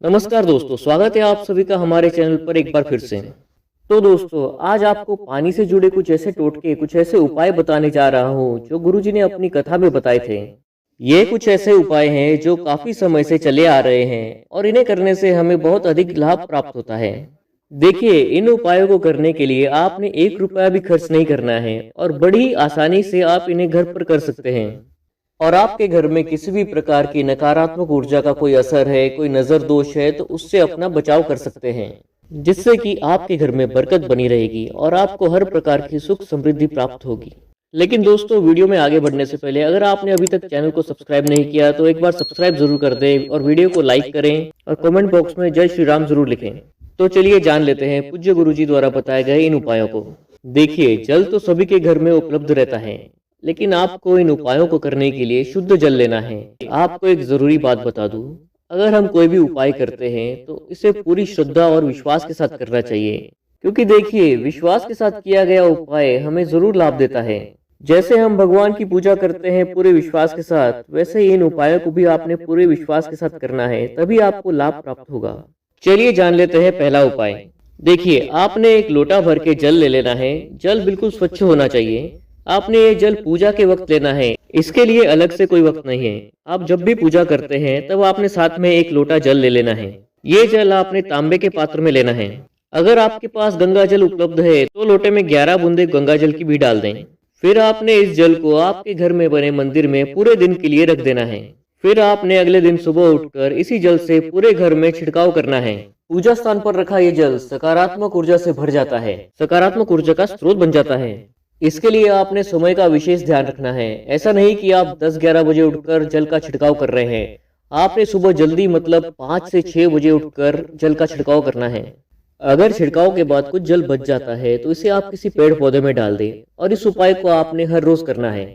नमस्कार दोस्तों, स्वागत है आप सभी का हमारे चैनल पर एक बार फिर से। तो दोस्तों, आज आपको पानी से जुड़े कुछ ऐसे टोटके, कुछ ऐसे उपाय बताने जा रहा हूँ जो गुरुजी ने अपनी कथा में बताए थे। ये कुछ ऐसे उपाय हैं जो काफी समय से चले आ रहे हैं और इन्हें करने से हमें बहुत अधिक लाभ प्राप्त होता है। देखिए, इन उपायों को करने के लिए आपने 1 रुपया भी खर्च नहीं करना है और बड़ी आसानी से आप इन्हें घर पर कर सकते हैं। और आपके घर में किसी भी प्रकार की नकारात्मक ऊर्जा का कोई असर है, कोई नजर दोष है, तो उससे अपना बचाव कर सकते हैं, जिससे कि आपके घर में बरकत बनी रहेगी और आपको हर प्रकार की सुख समृद्धि प्राप्त होगी। लेकिन दोस्तों, वीडियो में आगे बढ़ने से पहले अगर आपने अभी तक चैनल को सब्सक्राइब नहीं किया तो एक बार सब्सक्राइब जरूर कर दें और वीडियो को लाइक करें और कमेंट बॉक्स में जय श्री राम जरूर लिखें। तो चलिए जान लेते हैं पूज्य गुरुजी द्वारा बताए गए इन उपायों को। देखिए, जल तो सभी के घर में उपलब्ध रहता है, लेकिन आपको इन उपायों को करने के लिए शुद्ध जल लेना है। आपको एक जरूरी बात बता दूं, अगर हम कोई भी उपाय करते हैं तो इसे पूरी श्रद्धा और विश्वास के साथ करना चाहिए, क्योंकि देखिए, विश्वास के साथ किया गया उपाय हमें जरूर लाभ देता है। जैसे हम भगवान की पूजा करते हैं पूरे विश्वास के साथ, वैसे ही इन उपायों को भी आपने पूरे विश्वास के साथ करना है, तभी आपको लाभ प्राप्त होगा। चलिए जान लेते हैं पहला उपाय। देखिए, आपने एक लोटा भर के जल ले लेना है। जल बिल्कुल स्वच्छ होना चाहिए। आपने ये जल पूजा के वक्त लेना है, इसके लिए अलग से कोई वक्त नहीं है। आप जब भी पूजा करते हैं तब आपने साथ में एक लोटा जल ले लेना है। ये जल आपने तांबे के पात्र में लेना है। अगर आपके पास गंगा जल उपलब्ध है तो लोटे में 11 बूंदे गंगा जल की भी डाल दें। फिर आपने इस जल को आपके घर में बने मंदिर में पूरे दिन के लिए रख देना है। फिर आपने अगले दिन सुबह उठकर इसी जल से पूरे घर में छिड़काव करना है। पूजा स्थान पर रखा ये जल सकारात्मक ऊर्जा से भर जाता है, सकारात्मक ऊर्जा का स्रोत बन जाता है। इसके लिए आपने समय का विशेष ध्यान रखना है। ऐसा नहीं कि आप 10-11 बजे उठकर जल का छिड़काव कर रहे हैं। आपने सुबह जल्दी मतलब 5 से 6 बजे उठकर जल का छिड़काव करना है। अगर छिड़काव के बाद कुछ जल बच जाता है तो इसे आप किसी पेड़ पौधे में डाल दें और इस उपाय को आपने हर रोज करना है।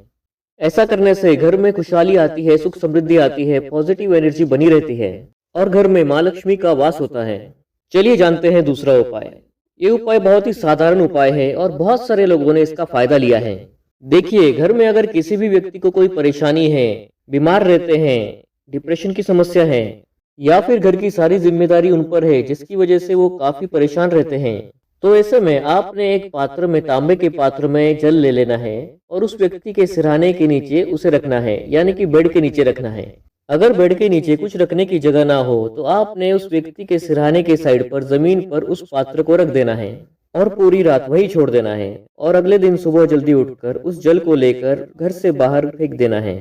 ऐसा करने से घर में खुशहाली आती है, सुख समृद्धि आती है, पॉजिटिव एनर्जी बनी रहती है और घर में माँ लक्ष्मी का वास होता है। चलिए जानते हैं दूसरा उपाय। ये उपाय बहुत ही साधारण उपाय है और बहुत सारे लोगों ने इसका फायदा लिया है। देखिए, घर में अगर किसी भी व्यक्ति को कोई परेशानी है, बीमार रहते हैं, डिप्रेशन की समस्या है या फिर घर की सारी जिम्मेदारी उन पर है जिसकी वजह से वो काफी परेशान रहते हैं, तो ऐसे में आपने एक पात्र में, तांबे के पात्र में जल ले लेना है और उस व्यक्ति के सिरहाने के नीचे उसे रखना है, यानी कि बेड के नीचे रखना है। अगर बेड के नीचे कुछ रखने की जगह ना हो तो आपने उस व्यक्ति के सिरहाने के साइड पर जमीन पर उस पात्र को रख देना है और पूरी रात वही छोड़ देना है और अगले दिन सुबह जल्दी उठकर उस जल को लेकर घर से बाहर फेंक देना है।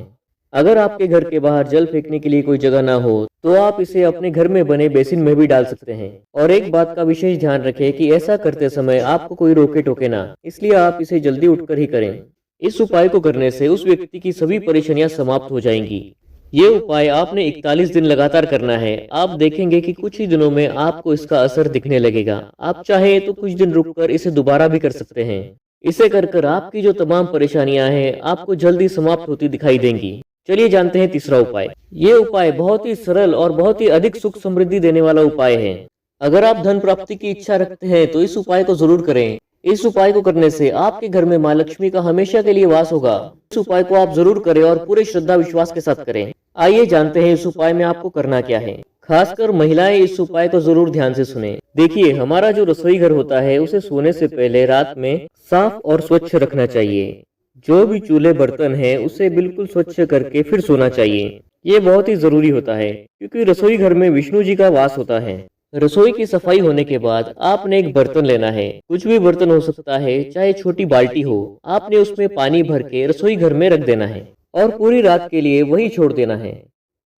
अगर आपके घर के बाहर जल फेंकने के लिए कोई जगह ना हो तो आप इसे अपने घर में बने बेसिन में भी डाल सकते हैं। और एक बात का विशेष ध्यान रखें कि ऐसा करते समय आपको कोई रोके टोके ना, इसलिए आप इसे जल्दी उठकर ही करें। इस उपाय को करने से उस व्यक्ति की सभी परेशानियां समाप्त हो जाएंगी। ये उपाय आपने 41 दिन लगातार करना है। आप देखेंगे कि कुछ ही दिनों में आपको इसका असर दिखने लगेगा। आप चाहे तो कुछ दिन रुककर इसे दोबारा भी कर सकते हैं। इसे कर आपकी जो तमाम परेशानियां हैं आपको जल्दी समाप्त होती दिखाई देंगी। चलिए जानते हैं तीसरा उपाय। ये उपाय बहुत ही सरल और बहुत ही अधिक सुख समृद्धि देने वाला उपाय है। अगर आप धन प्राप्ति की इच्छा रखते हैं तो इस उपाय को जरूर करें। इस उपाय को करने से आपके घर में माँ लक्ष्मी का हमेशा के लिए वास होगा। इस उपाय को आप जरूर करें और पूरे श्रद्धा विश्वास के साथ करें। आइए जानते हैं इस उपाय में आपको करना क्या है। खासकर महिलाएं इस उपाय को जरूर ध्यान से सुने। देखिए, हमारा जो रसोई घर होता है उसे सोने से पहले रात में साफ और स्वच्छ रखना चाहिए। जो भी चूल्हे बर्तन है उसे बिल्कुल स्वच्छ करके फिर सोना चाहिए। ये बहुत ही जरूरी होता है क्योंकि रसोई घर में विष्णु जी का वास होता है। रसोई की सफाई होने के बाद आपने एक बर्तन लेना है। कुछ भी बर्तन हो सकता है, चाहे छोटी बाल्टी हो। आपने उसमें पानी भर के रसोई घर में रख देना है और पूरी रात के लिए वही छोड़ देना है।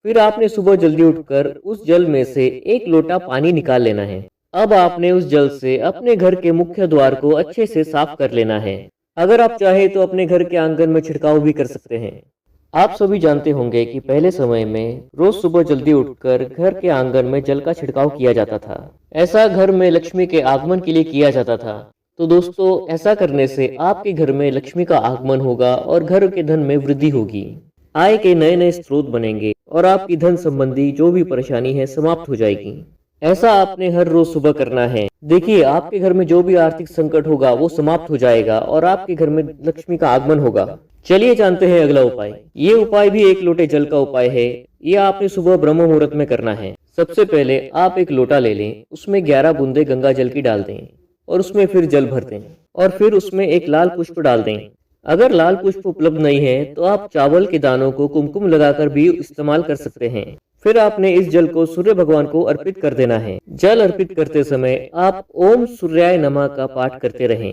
फिर आपने सुबह जल्दी उठकर उस जल में से 1 लोटा पानी निकाल लेना है। अब आपने उस जल से अपने घर के मुख्य द्वार को अच्छे से साफ कर लेना है। अगर आप चाहे तो अपने घर के आंगन में छिड़काव भी कर सकते हैं। आप सभी जानते होंगे कि पहले समय में रोज सुबह जल्दी उठकर घर के आंगन में जल का छिड़काव किया जाता था। ऐसा घर में लक्ष्मी के आगमन के लिए किया जाता था। तो दोस्तों, ऐसा करने से आपके घर में लक्ष्मी का आगमन होगा और घर के धन में वृद्धि होगी। आय के नए नए स्रोत बनेंगे और आपकी धन संबंधी जो भी परेशानी है समाप्त हो जाएगी। ऐसा आपने हर रोज सुबह करना है। देखिए, आपके घर में जो भी आर्थिक संकट होगा वो समाप्त हो जाएगा और आपके घर में लक्ष्मी का आगमन होगा। चलिए जानते हैं अगला उपाय। ये उपाय भी 1 लोटे जल का उपाय है। ये आपने सुबह ब्रह्म मुहूर्त में करना है। सबसे पहले आप एक लोटा ले लें, उसमें 11 बूंदे गंगा जल की डाल दें और उसमें फिर जल भर दें और फिर उसमें एक लाल पुष्प डाल दें। अगर लाल पुष्प उपलब्ध नहीं है तो आप चावल के दानों को कुमकुम लगाकर भी इस्तेमाल कर सकते हैं। फिर आपने इस जल को सूर्य भगवान को अर्पित कर देना है। जल अर्पित करते समय आप ओम सूर्याय नमः का पाठ करते रहें।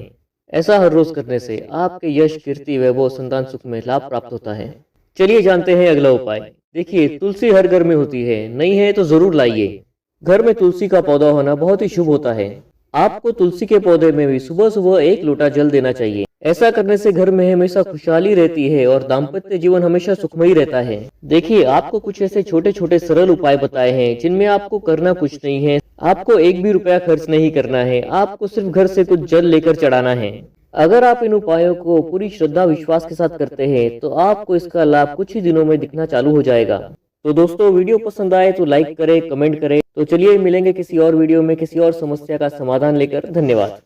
ऐसा हर रोज करने से आपके यश, कीर्ति, वैभव, संतान सुख में लाभ प्राप्त होता है। चलिए जानते हैं अगला उपाय। देखिए, तुलसी हर घर में होती है, नहीं है तो जरूर लाइए। घर में तुलसी का पौधा होना बहुत ही शुभ होता है। आपको तुलसी के पौधे में भी सुबह सुबह एक लोटा जल देना चाहिए। ऐसा करने से घर में हमेशा खुशहाली रहती है और दाम्पत्य जीवन हमेशा सुखमयी रहता है। देखिए, आपको कुछ ऐसे छोटे छोटे सरल उपाय बताए हैं जिनमें आपको करना कुछ नहीं है, आपको एक भी रुपया खर्च नहीं करना है, आपको सिर्फ घर से कुछ जल लेकर चढ़ाना है। अगर आप इन उपायों को पूरी श्रद्धा विश्वास के साथ करते हैं तो आपको इसका लाभ कुछ ही दिनों में दिखना चालू हो जाएगा। तो दोस्तों, वीडियो पसंद आए तो लाइक करें, कमेंट करें। तो चलिए मिलेंगे किसी और वीडियो में किसी और समस्या का समाधान लेकर। धन्यवाद।